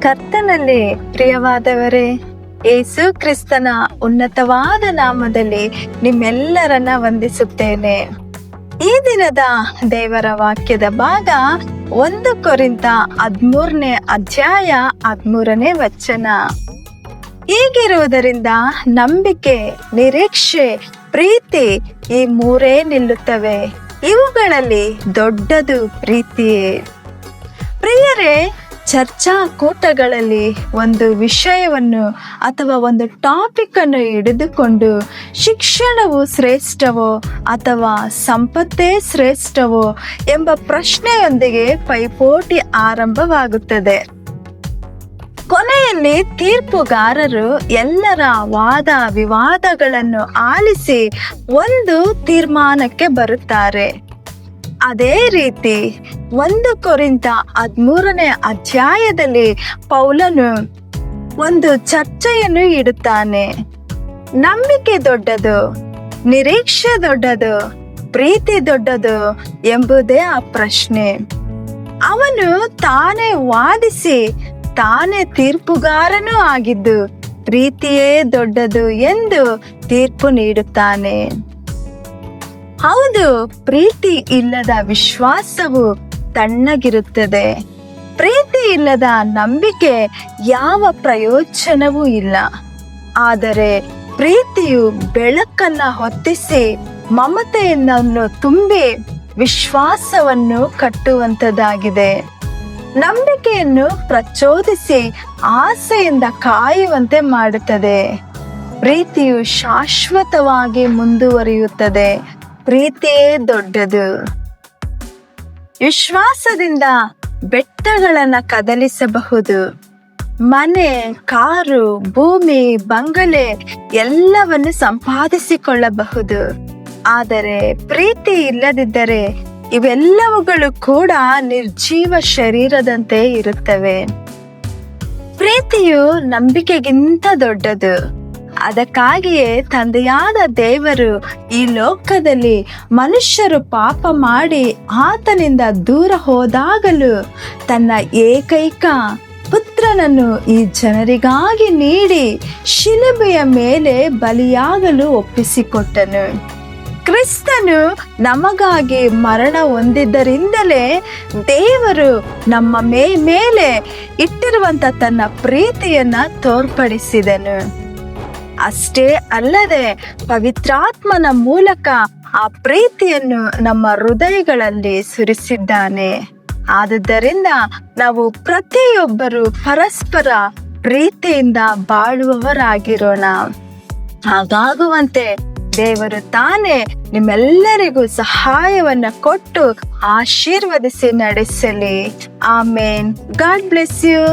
ಕರ್ತನಲ್ಲಿ ಪ್ರಿಯವಾದವರೇ, ಯೇಸು ಕ್ರಿಸ್ತನ ಉನ್ನತವಾದ ನಾಮದಲ್ಲಿ ನಿಮ್ಮೆಲ್ಲರನ್ನ ವಂದಿಸುತ್ತೇನೆ. ಈ ದಿನದ ದೇವರ ವಾಕ್ಯದ ಭಾಗ 1 ಕೊರಿಂಥ 13ನೇ ಅಧ್ಯಾಯ 13ನೇ ವಚನ. ಹೀಗಿರುವುದರಿಂದ ನಂಬಿಕೆ, ನಿರೀಕ್ಷೆ, ಪ್ರೀತಿ ಈ ಮೂರೇ ನಿಲ್ಲುತ್ತವೆ. ಇವುಗಳಲ್ಲಿ ದೊಡ್ಡದು ಪ್ರೀತಿಯೇ. ಪ್ರಿಯರೇ, ಚರ್ಚಾ ಕೂಟಗಳಲ್ಲಿ ಒಂದು ವಿಷಯವನ್ನು ಅಥವಾ ಒಂದು ಟಾಪಿಕ್ ಅನ್ನು ಹಿಡಿದುಕೊಂಡು ಶಿಕ್ಷಣವು ಶ್ರೇಷ್ಠವೋ ಅಥವಾ ಸಂಪತ್ತೇ ಶ್ರೇಷ್ಠವೋ ಎಂಬ ಪ್ರಶ್ನೆಯೊಂದಿಗೆ ಪೈಪೋಟಿ ಆರಂಭವಾಗುತ್ತದೆ. ಕೊನೆಯಲ್ಲಿ ತೀರ್ಪುಗಾರರು ಎಲ್ಲರ ವಾದ ವಿವಾದಗಳನ್ನು ಆಲಿಸಿ ಒಂದು ತೀರ್ಮಾನಕ್ಕೆ ಬರುತ್ತಾರೆ. ಅದೇ ರೀತಿ 1 ಕೊರಿಂಥ 13ನೇ ಅಧ್ಯಾಯದಲ್ಲಿ ಪೌಲನು ಒಂದು ಚರ್ಚೆಯನ್ನು ಇಡುತ್ತಾನೆ. ನಂಬಿಕೆ ದೊಡ್ಡದು, ನಿರೀಕ್ಷೆ ದೊಡ್ಡದು, ಪ್ರೀತಿ ದೊಡ್ಡದು ಎಂಬುದೇ ಆ ಪ್ರಶ್ನೆ. ಅವನು ತಾನೇ ವಾದಿಸಿ ತಾನೇ ತೀರ್ಪುಗಾರನೂ ಆಗಿದ್ದು ಪ್ರೀತಿಯೇ ದೊಡ್ಡದು ಎಂದು ತೀರ್ಪು ನೀಡುತ್ತಾನೆ. ಹೌದು, ಪ್ರೀತಿ ಇಲ್ಲದ ವಿಶ್ವಾಸವು ತಣ್ಣಗಿರುತ್ತದೆ. ಪ್ರೀತಿ ಇಲ್ಲದ ನಂಬಿಕೆ ಯಾವ ಪ್ರಯೋಜನವೂ ಇಲ್ಲ. ಆದರೆ ಪ್ರೀತಿಯು ಬೆಳಕನ್ನ ಹೊತ್ತಿಸಿ ಮಮತೆಯನ್ನು ತುಂಬಿ ವಿಶ್ವಾಸವನ್ನು ಕಟ್ಟುವಂತದ್ದಾಗಿದೆ. ನಂಬಿಕೆಯನ್ನು ಪ್ರಚೋದಿಸಿ ಆಸೆಯಿಂದ ಕಾಯುವಂತೆ ಮಾಡುತ್ತದೆ. ಪ್ರೀತಿಯು ಶಾಶ್ವತವಾಗಿ ಮುಂದುವರಿಯುತ್ತದೆ. ಪ್ರೀತಿಯೇ ದೊಡ್ಡದು. ವಿಶ್ವಾಸದಿಂದ ಬೆಟ್ಟಗಳನ್ನು ಕದಲಿಸಬಹುದು. ಮನೆ, ಕಾರು, ಭೂಮಿ, ಬಂಗಲೆ ಎಲ್ಲವನ್ನು ಸಂಪಾದಿಸಿಕೊಳ್ಳಬಹುದು. ಆದರೆ ಪ್ರೀತಿ ಇಲ್ಲದಿದ್ದರೆ ಇವೆಲ್ಲವುಗಳು ಕೂಡ ನಿರ್ಜೀವ ಶರೀರದಂತೆ ಇರುತ್ತವೆ. ಪ್ರೀತಿಯು ನಂಬಿಕೆಗಿಂತ ದೊಡ್ಡದು. ಅದಕ್ಕಾಗಿಯೇ ತಂದೆಯಾದ ದೇವರು ಈ ಲೋಕದಲ್ಲಿ ಮನುಷ್ಯರು ಪಾಪ ಮಾಡಿ ಆತನಿಂದ ದೂರ ಹೋದಾಗಲೂ ತನ್ನ ಏಕೈಕ ಪುತ್ರನನ್ನು ಈ ಜನರಿಗಾಗಿ ನೀಡಿ ಶಿಲುಬೆಯ ಮೇಲೆ ಬಲಿಯಾಗಲು ಒಪ್ಪಿಸಿಕೊಟ್ಟನು. ಕ್ರಿಸ್ತನು ನಮಗಾಗಿ ಮರಣ ಹೊಂದಿದ್ದರಿಂದಲೇ ದೇವರು ನಮ್ಮ ಮೇಲೆ ಇಟ್ಟಿರುವಂತ ತನ್ನ ಪ್ರೀತಿಯನ್ನ ತೋರ್ಪಡಿಸಿದನು. ಅಷ್ಟೇ ಅಲ್ಲದೆ ಪವಿತ್ರಾತ್ಮನ ಮೂಲಕ ಆ ಪ್ರೀತಿಯನ್ನು ನಮ್ಮ ಹೃದಯಗಳಲ್ಲಿ ಸುರಿಸಿದ್ದಾನೆ. ಆದುದರಿಂದ ನಾವು ಪ್ರತಿಯೊಬ್ಬರು ಪರಸ್ಪರ ಪ್ರೀತಿಯಿಂದ ಬಾಳುವವರಾಗಿರೋಣ. ಹಾಗಾಗುವಂತೆ ದೇವರು ತಾನೇ ನಿಮ್ಮೆಲ್ಲರಿಗೂ ಸಹಾಯವನ್ನ ಕೊಟ್ಟು ಆಶೀರ್ವದಿಸಿ ನಡೆಸಲಿ. ಆಮೇನ್. God bless you.